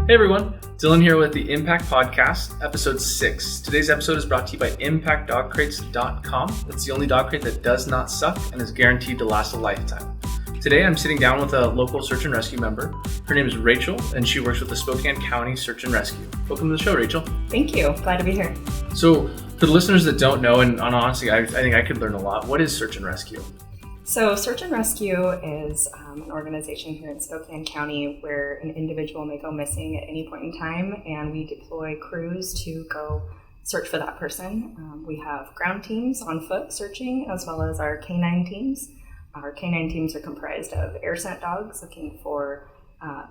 Hey everyone, Dylan here with the Impact Podcast, episode 6. Today's episode is brought to you by ImpactDogCrates.com. It's the only dog crate that does not suck and is guaranteed to last a lifetime. Today I'm sitting down with a local search and rescue member. Her name is Rachel, and she works with the Spokane County Search and Rescue. Welcome to the show, Rachel. Thank you. Glad to be here. So, for the listeners that don't know, and honestly, I think I could learn a lot, what is search and rescue? So Search and Rescue is an organization here in Spokane County where an individual may go missing at any point in time, and we deploy crews to go search for that person. We have ground teams on foot searching, as well as our canine teams. Our canine teams are comprised of air scent dogs looking for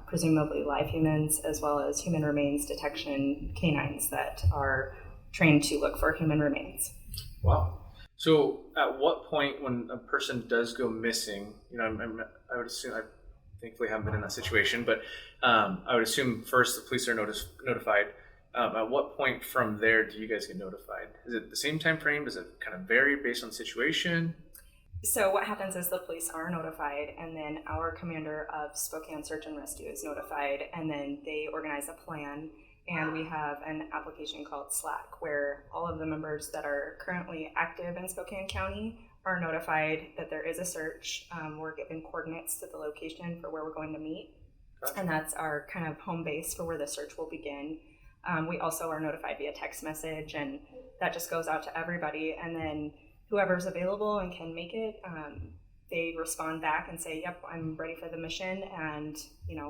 presumably live humans, as well as human remains detection canines that are trained to look for human remains. Wow. So at what point when a person does go missing, I would assume, I thankfully haven't been in that situation, but I would assume first the police are notified. At what point from there do you guys get notified? Is it the same time frame? Does it kind of vary based on the situation? So what happens is the police are notified, and then our commander of Spokane Search and Rescue is notified, and then they organize a plan. And we have an application called Slack where all of the members that are currently active in Spokane County are notified that there is a search. We're given coordinates to the location for where we're going to meet. Gotcha. And that's our kind of home base for where the search will begin. We also are notified via text message, and that just goes out to everybody. And then whoever's available and can make it, they respond back and say, yep, I'm ready for the mission. And,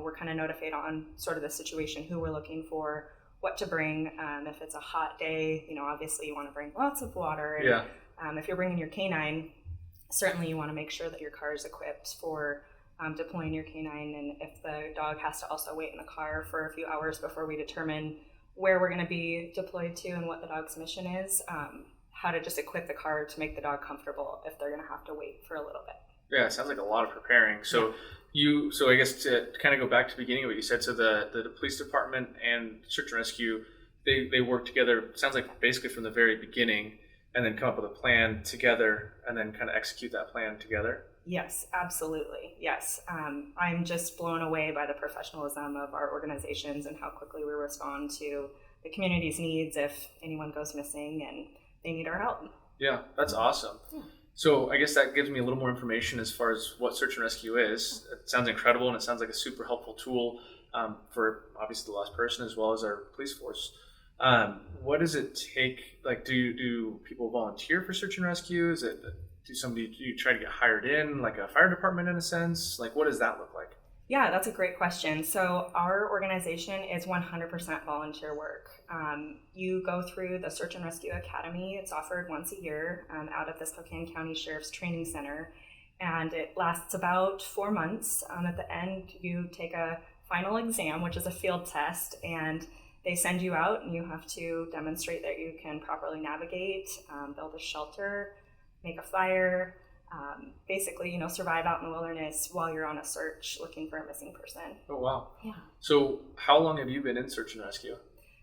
we're kind of notified on sort of the situation, who we're looking for, what to bring. If it's a hot day, obviously you want to bring lots of water. And, yeah. If you're bringing your canine, certainly you want to make sure that your car is equipped for deploying your canine. And if the dog has to also wait in the car for a few hours before we determine where we're going to be deployed to and what the dog's mission is, how to just equip the car to make the dog comfortable if they're going to have to wait for a little bit. Yeah, it sounds like a lot of preparing. So so I guess to kind of go back to the beginning of what you said, so the police department and search and rescue, they work together, it sounds like basically from the very beginning, and then come up with a plan together and then kind of execute that plan together? Yes, absolutely. Yes. I'm just blown away by the professionalism of our organizations and how quickly we respond to the community's needs if anyone goes missing and they need our help. Yeah, that's awesome. Yeah. So I guess that gives me a little more information as far as what search and rescue is. It sounds incredible, and it sounds like a super helpful tool for obviously the lost person as well as our police force. What does it take? Like, do people volunteer for search and rescue? Do you try to get hired in, like a fire department in a sense? Like, what does that look like? Yeah, that's a great question. So our organization is 100% volunteer work. You go through the Search and Rescue Academy. It's offered once a year out of the Spokane County Sheriff's Training Center, and it lasts about 4 months. At the end, you take a final exam, which is a field test, and they send you out, and you have to demonstrate that you can properly navigate, build a shelter, make a fire, basically, survive out in the wilderness while you're on a search looking for a missing person. Oh, wow. Yeah. So how long have you been in search and rescue?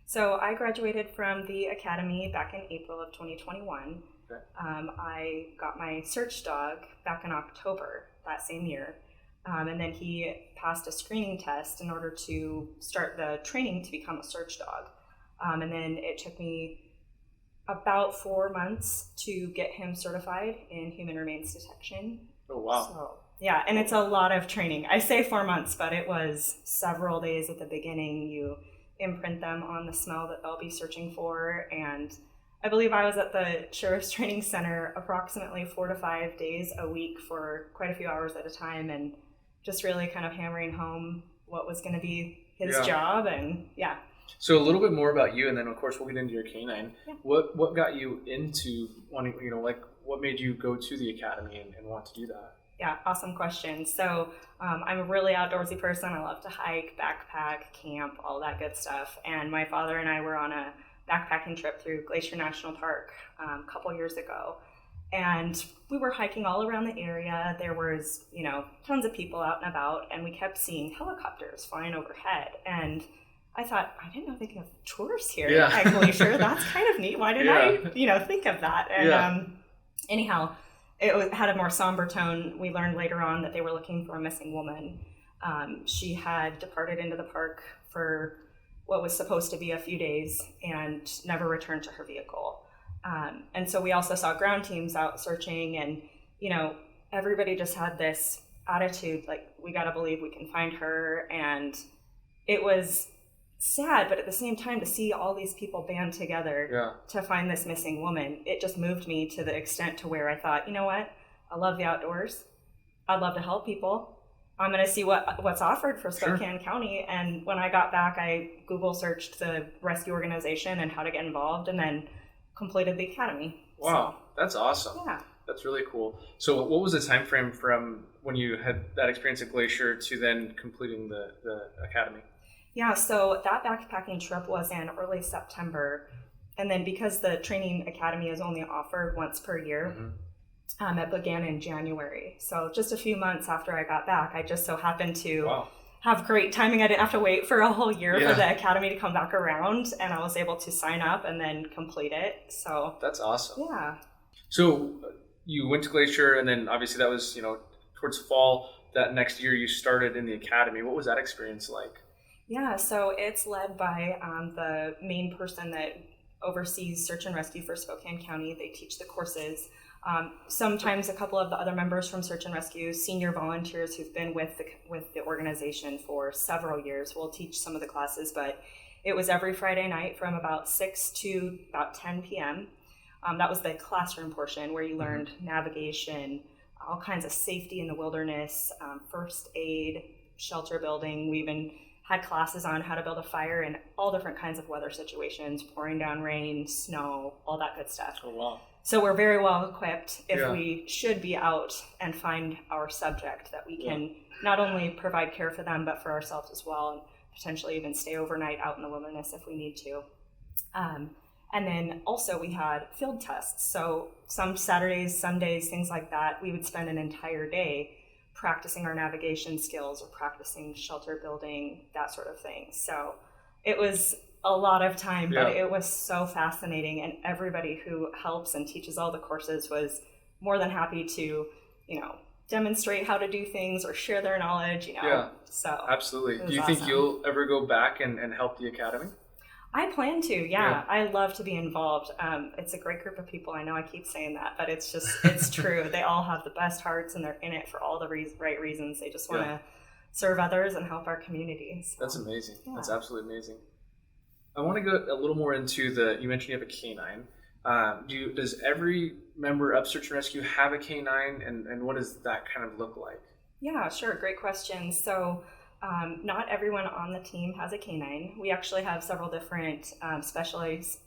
So I graduated from the academy back in April of 2021. Okay. I got my search dog back in October that same year. And then he passed a screening test in order to start the training to become a search dog. And then it took me about 4 months to get him certified in human remains detection. Oh, wow. So, yeah, and it's a lot of training. I say 4 months, but it was several days at the beginning. You imprint them on the smell that they'll be searching for. And I believe I was at the Sheriff's Training Center approximately 4 to 5 days a week for quite a few hours at a time, and just really kind of hammering home what was going to be his job. And yeah. So a little bit more about you, and then of course we'll get into your canine. Yeah. What got you into wanting, what made you go to the academy and want to do that? Yeah, awesome question. So I'm a really outdoorsy person. I love to hike, backpack, camp, all that good stuff. And my father and I were on a backpacking trip through Glacier National Park a couple years ago. And we were hiking all around the area. There was, tons of people out and about, and we kept seeing helicopters flying overhead. And I thought, I didn't know they could have tours here at Glacier. That's kind of neat. Why didn't I, think of that? And anyhow, it had a more somber tone. We learned later on that they were looking for a missing woman. She had departed into the park for what was supposed to be a few days and never returned to her vehicle. And so we also saw ground teams out searching, and, everybody just had this attitude, like, we got to believe we can find her. And it was sad, but at the same time, to see all these people band together to find this missing woman, it just moved me to the extent to where I thought, you know what? I love the outdoors. I'd love to help people. I'm going to see what's offered for Spokane County. And when I got back, I Google searched the rescue organization and how to get involved, and then completed the academy. Wow, that's awesome. Yeah. That's really cool. So what was the time frame from when you had that experience at Glacier to then completing the academy? Yeah, so that backpacking trip was in early September. And then because the training academy is only offered once per year, it began in January. So just a few months after I got back, I just so happened to have great timing. I didn't have to wait for a whole year for the academy to come back around, and I was able to sign up and then complete it. So that's awesome. Yeah. So you went to Glacier, and then obviously that was, towards fall. That next year you started in the academy. What was that experience like? Yeah, so it's led by the main person that oversees search and rescue for Spokane County. They teach the courses. Sometimes a couple of the other members from search and rescue, senior volunteers who've been with the organization for several years, will teach some of the classes, but it was every Friday night from about 6 to about 10 p.m. That was the classroom portion where you learned navigation, all kinds of safety in the wilderness, first aid, shelter building. We even had classes on how to build a fire in all different kinds of weather situations, pouring down rain, snow, all that good stuff. Oh, wow. So we're very well equipped if we should be out and find our subject, that we can not only provide care for them, but for ourselves as well, and potentially even stay overnight out in the wilderness if we need to. And then also we had field tests. So some Saturdays, Sundays, things like that, we would spend an entire day practicing our navigation skills or practicing shelter building, that sort of thing. So it was a lot of time, but it was so fascinating. And everybody who helps and teaches all the courses was more than happy to, demonstrate how to do things or share their knowledge, So absolutely. Do you think you'll ever go back and help the academy? I plan to, yeah. I love to be involved. It's a great group of people. I know I keep saying that, but it's true. They all have the best hearts, and they're in it for all the right reasons. They just want to serve others and help our community. So, that's amazing. Yeah. That's absolutely amazing. I want to go a little more into you mentioned you have a canine. Does every member of Search and Rescue have a canine, and what does that kind of look like? Yeah, sure. Great question. So, not everyone on the team has a canine. We actually have several different specialized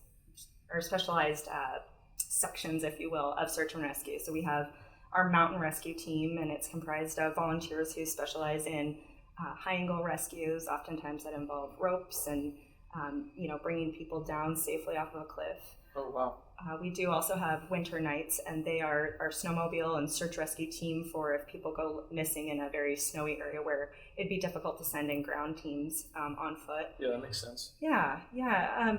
sections, if you will, of search and rescue. So we have our mountain rescue team, and it's comprised of volunteers who specialize in high angle rescues. Oftentimes that involve ropes and bringing people down safely off of a cliff. Oh, wow. We do also have winter nights, and they are our snowmobile and search rescue team for if people go missing in a very snowy area where it'd be difficult to send in ground teams on foot. Yeah, that makes sense. Yeah.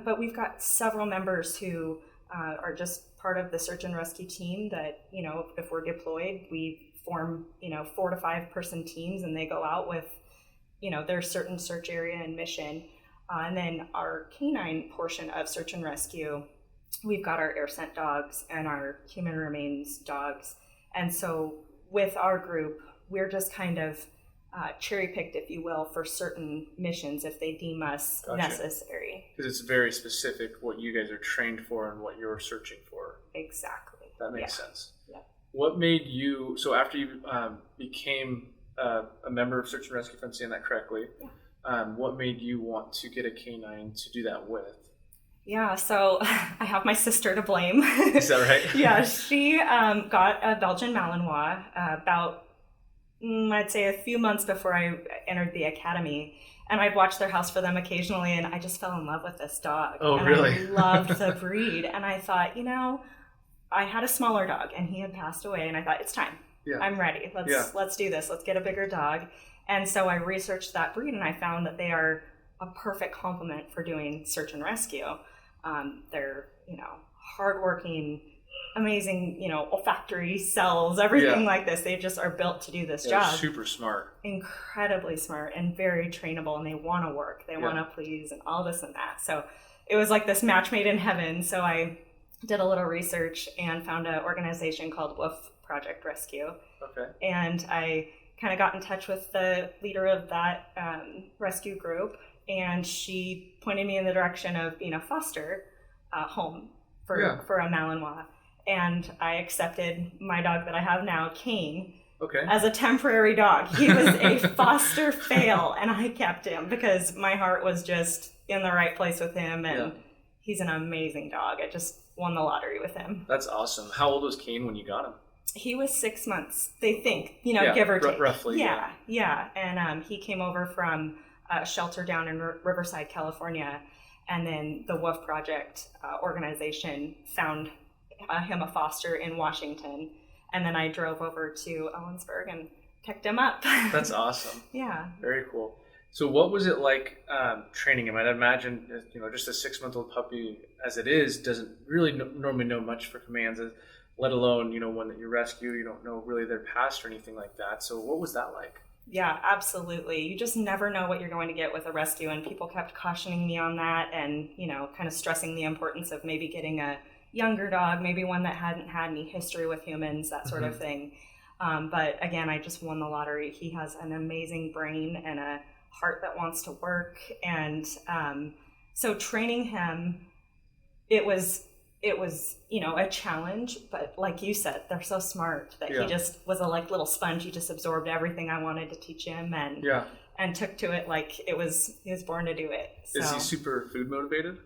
But we've got several members who are just part of the search and rescue team that, if we're deployed, we form, 4 to 5 person teams, and they go out with, their certain search area and mission. And then our canine portion of search and rescue, we've got our air scent dogs and our human remains dogs. And so with our group, we're just kind of cherry picked, if you will, for certain missions if they deem us necessary. Because it's very specific what you guys are trained for and what you're searching for. Exactly. That makes sense. Yeah. What made you, so after you became a member of Search and Rescue, if I'm saying that correctly, what made you want to get a canine to do that with? Yeah, so I have my sister to blame. Is that right? Yeah, she got a Belgian Malinois about, I'd say, a few months before I entered the academy. And I'd watch their house for them occasionally, and I just fell in love with this dog. Oh, and really? I loved the breed. And I thought, I had a smaller dog, and he had passed away, and I thought, it's time. Yeah. I'm ready. Let's do this. Let's get a bigger dog. And so I researched that breed, and I found that they are a perfect complement for doing search and rescue. They're, hardworking, amazing, olfactory cells, everything like this. They just are built to do this job. Super smart. Incredibly smart and very trainable, and they want to work. They want to please and all this and that. So it was like this match made in heaven. So I did a little research and found an organization called Wolf Project Rescue. Okay. And I kind of got in touch with the leader of that rescue group, and she pointed me in the direction of being a foster home for a Malinois. And I accepted my dog that I have now, Kane, as a temporary dog. He was a foster fail, and I kept him because my heart was just in the right place with him, and he's an amazing dog. I just won the lottery with him. That's awesome. How old was Kane when you got him? He was 6 months, they think, give or take. Roughly. Yeah. And he came over from a shelter down in Riverside, California. And then the Wolf Project organization found him a foster in Washington. And then I drove over to Ellensburg and picked him up. That's awesome. Yeah. Very cool. So what was it like training him? I'd imagine, just a 6-month-old puppy as it is doesn't really normally know much for commands, let alone, one that you rescue. You don't know really their past or anything like that. So what was that like? Yeah, absolutely. You just never know what you're going to get with a rescue, and people kept cautioning me on that and, kind of stressing the importance of maybe getting a younger dog, maybe one that hadn't had any history with humans, that sort of thing. But again, I just won the lottery. He has an amazing brain and a heart that wants to work. And so training him, it was a challenge, but like you said, they're so smart that he just was a little sponge. He just absorbed everything I wanted to teach him and took to it like he was born to do it. So. Is he super food motivated?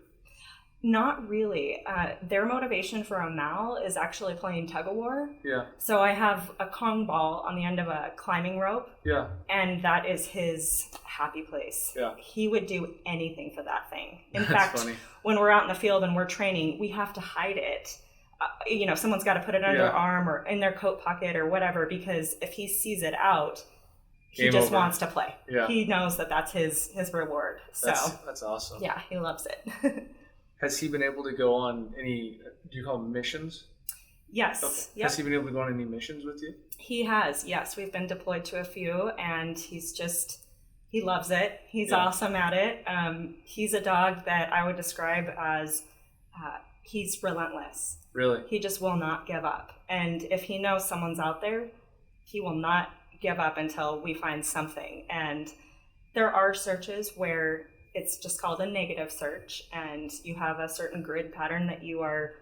Not really. Their motivation for a Mal is actually playing tug of war. Yeah. So I have a Kong ball on the end of a climbing rope. Yeah. And that is his happy place. Yeah. He would do anything for that thing. In fact, when we're out in the field and we're training, we have to hide it. Someone's got to put it under their arm or in their coat pocket or whatever, because if he sees it out, he just wants to play. Yeah. He knows that that's his reward. So that's awesome. Yeah, he loves it. Has he been able to go on any, do you call them missions? Yes. Okay. Yep. Has he been able to go on any missions with you? He has, yes. We've been deployed to a few, and he loves it. He's awesome at it. He's a dog that I would describe as he's relentless. Really? He just will not give up. And if he knows someone's out there, he will not give up until we find something. And there are searches where it's just called a negative search, and you have a certain grid pattern that you are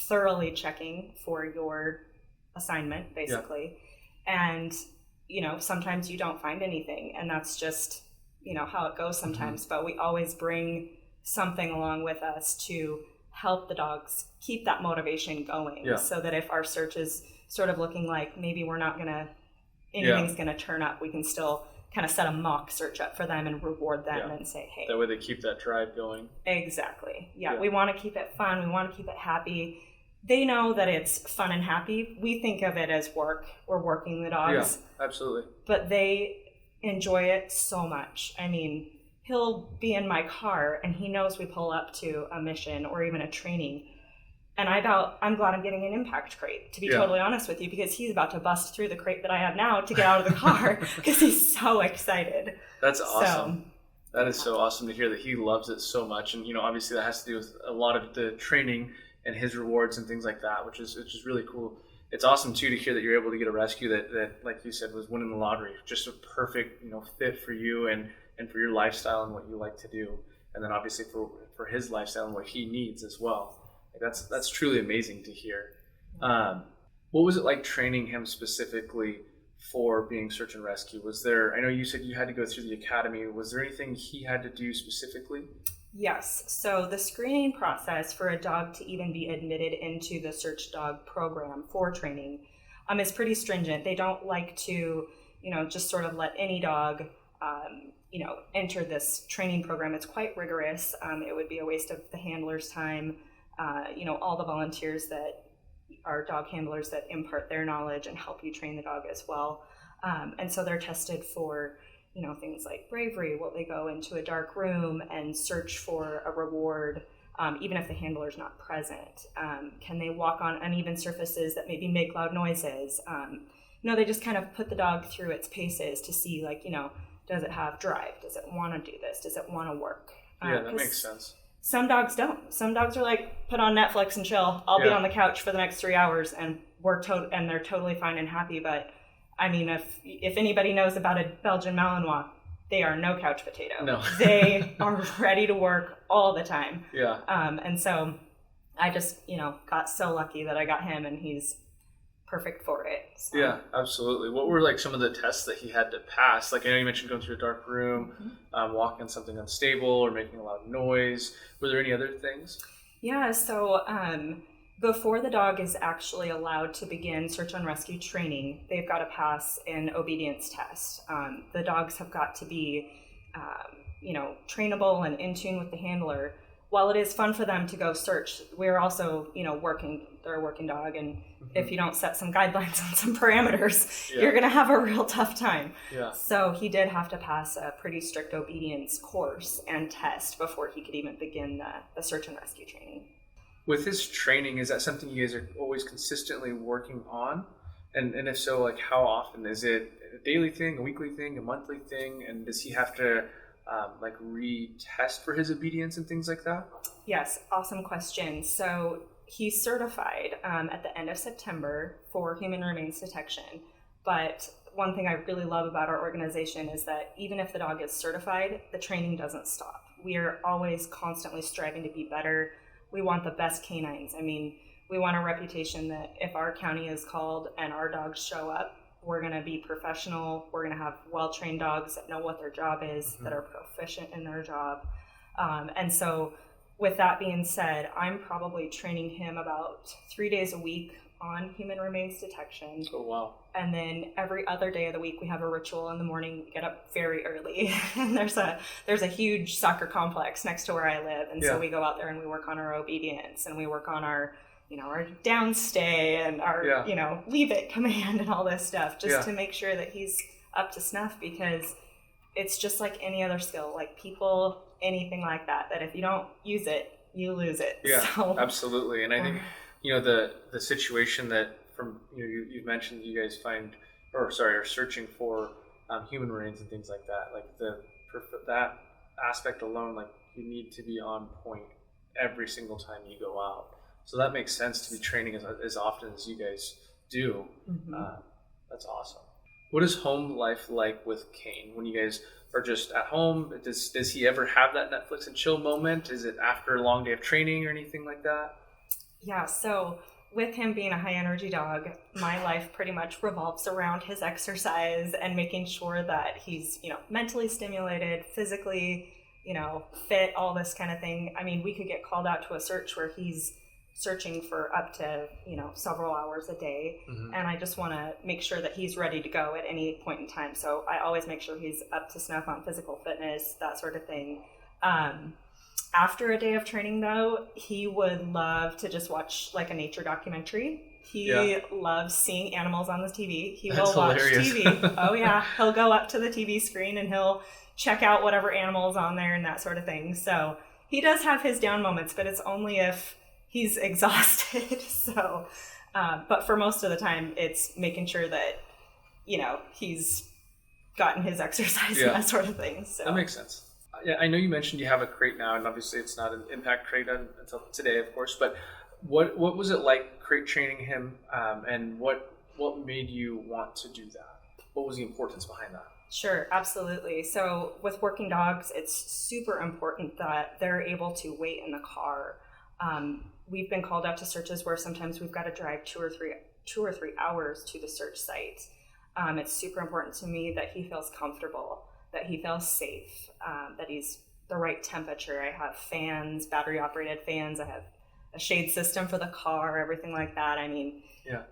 thoroughly checking for your assignment, basically. Yeah. And, sometimes you don't find anything, and that's just, how it goes sometimes. But we always bring something along with us to help the dogs keep that motivation going, so that if our search is sort of looking like maybe we're not anything's going to turn up, we can still kind of set a mock search up for them and reward them and say, hey. That way they keep that drive going. Exactly. Yeah, we want to keep it fun. We want to keep it happy. They know that it's fun and happy. We think of it as work. We're working the dogs. Yeah, absolutely. But they enjoy it so much. I mean, he'll be in my car and he knows we pull up to a mission or even a training. And I'm glad I'm getting an impact crate, to be totally honest with you, because he's about to bust through the crate that I have now to get out of the car because he's so excited. That's awesome. That is so awesome to hear that he loves it so much. And, obviously that has to do with a lot of the training and his rewards and things like that, which is really cool. It's awesome, too, to hear that you're able to get a rescue that like you said, was winning the lottery. Just a perfect, fit for you and for your lifestyle and what you like to do. And then obviously for his lifestyle and what he needs as well. That's truly amazing to hear. What was it like training him specifically for being search and rescue? I know you said you had to go through the academy. Was there anything he had to do specifically? Yes. So the screening process for a dog to even be admitted into the search dog program for training is pretty stringent. They don't like to, just sort of let any dog, enter this training program. It's quite rigorous. It would be a waste of the handler's time. All the volunteers that are dog handlers that impart their knowledge and help you train the dog as well. And so they're tested for, things like bravery. Will they go into a dark room and search for a reward? even if the handler's not present? Can they walk on uneven surfaces that maybe make loud noises? They just kind of put the dog through its paces to see, like, does it have drive? Does it want to do this? Does it want to work? That makes sense. Some dogs don't. Some dogs are like, put on Netflix and chill. I'll be on the couch for the next 3 hours, and they're totally fine and happy. But I mean, if anybody knows about a Belgian Malinois, they are no couch potato. No. They are ready to work all the time. Yeah. And so I just, got so lucky that I got him, and he's perfect for it. So. Yeah, absolutely. What were like some of the tests that he had to pass? Like, I know you mentioned going through a dark room, walking on something unstable, or making a loud noise. Were there any other things? Yeah, so before the dog is actually allowed to begin search and rescue training, they've got to pass an obedience test. The dogs have got to be, trainable and in tune with the handler. While it is fun for them to go search, we're also, they're a working dog, and if you don't set some guidelines and some parameters, you're going to have a real tough time. Yeah. So he did have to pass a pretty strict obedience course and test before he could even begin the search and rescue training. With his training, is that something you guys are always consistently working on? And if so, like, how often? Is it a daily thing, a weekly thing, a monthly thing? And does he have to retest for his obedience and things like that? Yes, awesome question. So he's certified at the end of September for human remains detection. But one thing I really love about our organization is that even if the dog is certified, the training doesn't stop. We are always constantly striving to be better. We want the best canines. I mean, we want a reputation that if our county is called and our dogs show up, we're going to be professional. We're going to have well-trained dogs that know what their job is, that are proficient in their job. And so with that being said, I'm probably training him about 3 days a week on human remains detection. Oh, wow. And then every other day of the week, we have a ritual in the morning. We get up very early, and there's a huge soccer complex next to where I live. And so we go out there and we work on our obedience, and we work on our downstay and our, leave it command and all this stuff, just to make sure that he's up to snuff, because it's just like any other skill, like people, anything like that if you don't use it, you lose it. Yeah, so, absolutely. And I think, the situation that you've mentioned you guys are searching for human remains and things like that, like that aspect alone, like you need to be on point every single time you go out. So that makes sense to be training as often as you guys do. That's awesome. What is home life like with Kane when you guys are just at home? Does he ever have that Netflix and chill moment? Is it after a long day of training or anything like that? Yeah, so with him being a high energy dog, my life pretty much revolves around his exercise and making sure that he's, mentally stimulated, physically, fit, all this kind of thing. I mean, we could get called out to a search where he's searching for up to, several hours a day. And I just want to make sure that he's ready to go at any point in time. So I always make sure he's up to snuff on physical fitness, that sort of thing. After a day of training, though, he would love to just watch like a nature documentary. He loves seeing animals on the TV. He will watch TV. Oh yeah. He'll go up to the TV screen and he'll check out whatever animal's on there and that sort of thing. So he does have his down moments, but it's only if he's exhausted. So, but for most of the time, it's making sure that, he's gotten his exercise and that sort of thing. So that makes sense. Yeah, I know you mentioned you have a crate now, and obviously it's not an impact crate until today, of course. But what was it like crate training him, and what made you want to do that? What was the importance behind that? Sure, absolutely. So with working dogs, it's super important that they're able to wait in the car. We've been called out to searches where sometimes we've got to drive 2 or 3 hours to the search site. It's super important to me that he feels comfortable, that he feels safe, that he's the right temperature. I have fans, battery operated fans. I have a shade system for the car, everything like that. I mean,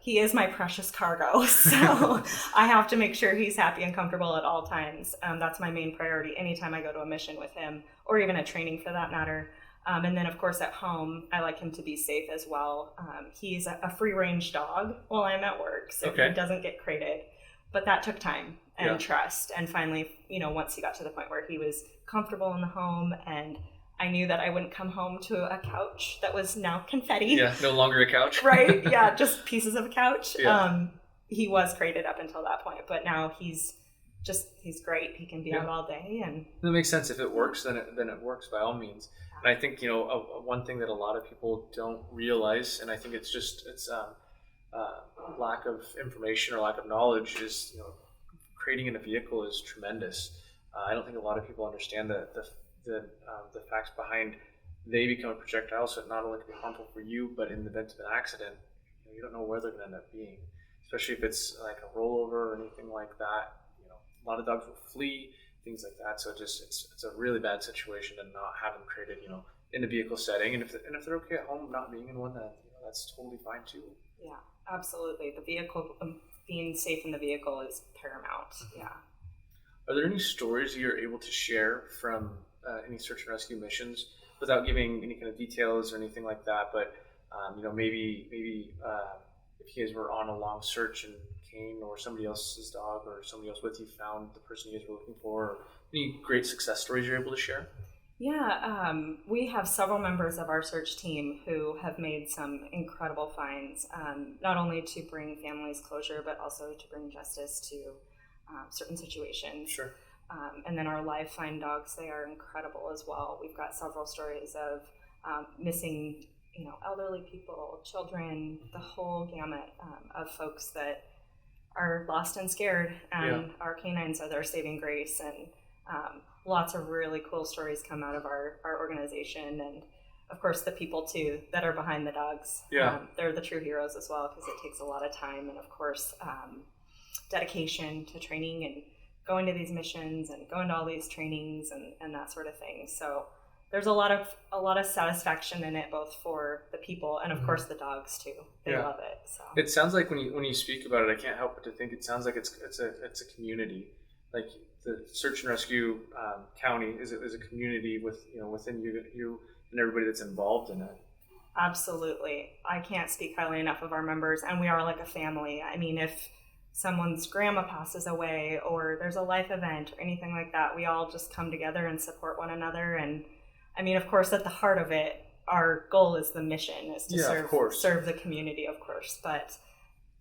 he is my precious cargo. So I have to make sure he's happy and comfortable at all times. That's my main priority anytime I go to a mission with him, or even a training for that matter. And then, of course, at home, I like him to be safe as well. He's a free-range dog while I'm at work, so he doesn't get crated. But that took time and trust. And finally, once he got to the point where he was comfortable in the home and I knew that I wouldn't come home to a couch that was now confetti. Yeah, no longer a couch. Right? Yeah, just pieces of a couch. Yeah. He was crated up until that point, but now he's great. He can be out all day, and that makes sense. If it works, then it works by all means. And I think one thing that a lot of people don't realize, and I think it's lack of information or lack of knowledge, is creating in a vehicle is tremendous. I don't think a lot of people understand the facts behind they become a projectile, so it not only can be harmful for you, but in the event of an accident, you don't know where they're going to end up being, especially if it's like a rollover or anything like that. A lot of dogs will flee, things like that. So it's a really bad situation to not have them created, in a vehicle setting. And if they're okay at home, not being in one, that's totally fine too. Yeah, absolutely. The vehicle, being safe in the vehicle is paramount. Mm-hmm. Yeah. Are there any stories you're able to share from any search and rescue missions, without giving any kind of details or anything like that? But maybe if you guys were on a long search and Kane or somebody else's dog or somebody else with you found the person you guys were looking for, or any great success stories you're able to share? Yeah, we have several members of our search team who have made some incredible finds, not only to bring families closure, but also to bring justice to certain situations. Sure. And then our live find dogs, they are incredible as well. We've got several stories of missing, elderly people, children, the whole gamut of folks that are lost and scared, and our canines are their saving grace. And lots of really cool stories come out of our organization, and of course the people too that are behind the dogs. They're the true heroes as well, because it takes a lot of time and of course dedication to training and going to these missions and going to all these trainings and that sort of thing. So there's a lot of satisfaction in it, both for the people and of course the dogs too. They love it. So it sounds like when you speak about it, I can't help but to think it sounds like it's a community. Like the search and rescue county is a community within you and everybody that's involved in it. Absolutely. I can't speak highly enough of our members, and we are like a family. I mean, if someone's grandma passes away or there's a life event or anything like that, we all just come together and support one another. And I mean, of course, at the heart of it, our goal is the mission, is to serve the community, of course, but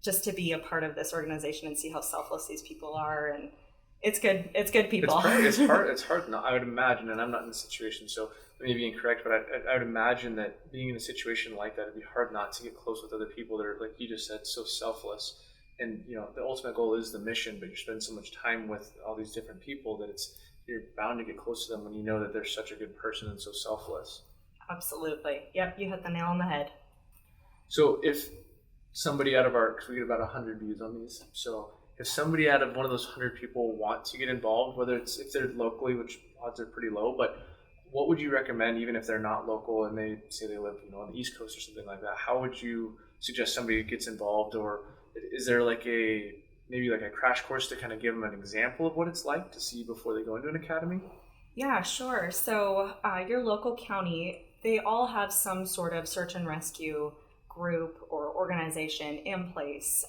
just to be a part of this organization and see how selfless these people are, and it's good people. It's hard. I would imagine, and I'm not in the situation, so I may be incorrect, but I would imagine that being in a situation like that, it'd be hard not to get close with other people that are, like you just said, so selfless. And the ultimate goal is the mission, but you spend so much time with all these different people that you're bound to get close to them when you know that they're such a good person and so selfless. Absolutely. Yep, you hit the nail on the head. So if somebody because we get about 100 views on these, so if somebody out of one of those 100 people want to get involved, whether if they're locally, which odds are pretty low, but what would you recommend, even if they're not local and they say they live on the East Coast or something like that? How would you suggest somebody gets involved? Or is there maybe a crash course to kind of give them an example of what it's like to see before they go into an academy? Yeah, sure. So your local county, they all have some sort of search and rescue group or organization in place.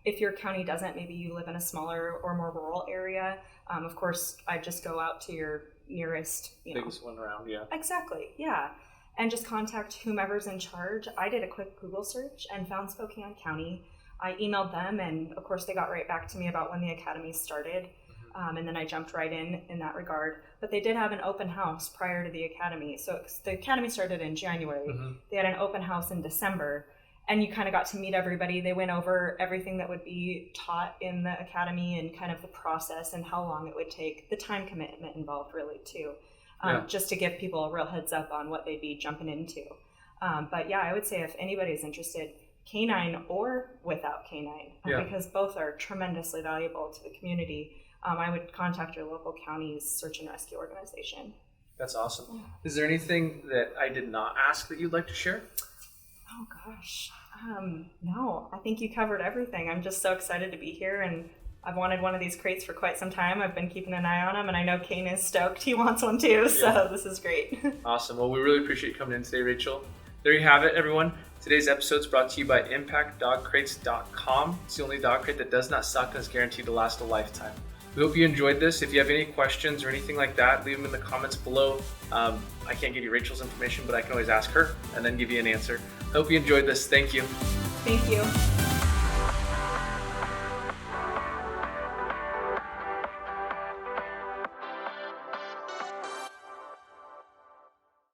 If your county doesn't, maybe you live in a smaller or more rural area. Of course, I just go out to your nearest, biggest one around, yeah. Exactly, yeah. And just contact whomever's in charge. I did a quick Google search and found Spokane County. I emailed them, and of course they got right back to me about when the academy started. And then I jumped right in that regard. But they did have an open house prior to the academy. So the academy started in January. Mm-hmm. They had an open house in December, and you kind of got to meet everybody. They went over everything that would be taught in the academy and kind of the process and how long it would take, the time commitment involved really too, just to give people a real heads up on what they'd be jumping into. But yeah, I would say if anybody's interested, canine or without canine, because both are tremendously valuable to the community, I would contact your local county's search and rescue organization. That's awesome. Yeah. Is there anything that I did not ask that you'd like to share? Oh gosh, no, I think you covered everything. I'm just so excited to be here, and I've wanted one of these crates for quite some time. I've been keeping an eye on them, and I know Kane is stoked. He wants one too, so this is great. Awesome. Well, we really appreciate you coming in today, Rachel. There you have it, everyone. Today's episode is brought to you by ImpactDogCrates.com. It's the only dog crate that does not suck and is guaranteed to last a lifetime. We hope you enjoyed this. If you have any questions or anything like that, leave them in the comments below. I can't give you Rachel's information, but I can always ask her and then give you an answer. I hope you enjoyed this. Thank you. Thank you.